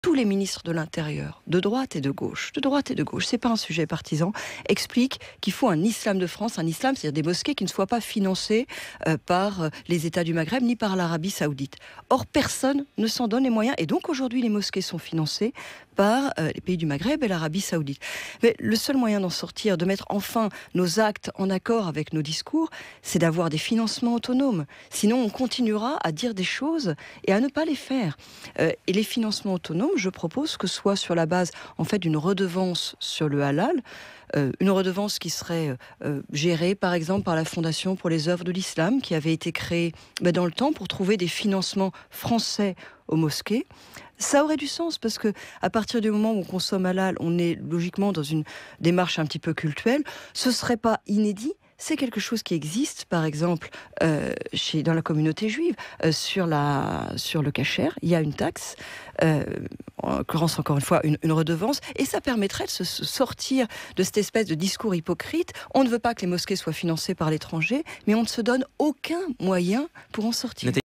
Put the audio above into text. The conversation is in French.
tous les ministres de l'Intérieur, de droite et de gauche, c'est pas un sujet partisan, expliquent qu'il faut un islam de France, un islam, c'est-à-dire des mosquées qui ne soient pas financées par les États du Maghreb ni par l'Arabie Saoudite. Or, personne ne s'en donne les moyens, et donc aujourd'hui les mosquées sont financées par les pays du Maghreb et l'Arabie Saoudite. Mais le seul moyen d'en sortir, de mettre enfin nos actes en accord avec nos discours, c'est d'avoir des financements autonomes. Sinon, on continuera à dire des choses et à ne pas les faire. Et les financements autonomes, je propose que ce soit sur la base en fait d'une redevance sur le halal, une redevance qui serait gérée par exemple par la Fondation pour les œuvres de l'islam, qui avait été créée dans le temps pour trouver des financements français aux mosquées. Ça aurait du sens parce que à partir du moment où on consomme halal, on est logiquement dans une démarche un petit peu cultuelle. Ce serait pas inédit. C'est quelque chose qui existe, par exemple, dans la communauté juive, sur le kasher, il y a une taxe, en l'occurrence encore une fois une redevance, et ça permettrait de se sortir de cette espèce de discours hypocrite. On ne veut pas que les mosquées soient financées par l'étranger, mais on ne se donne aucun moyen pour en sortir.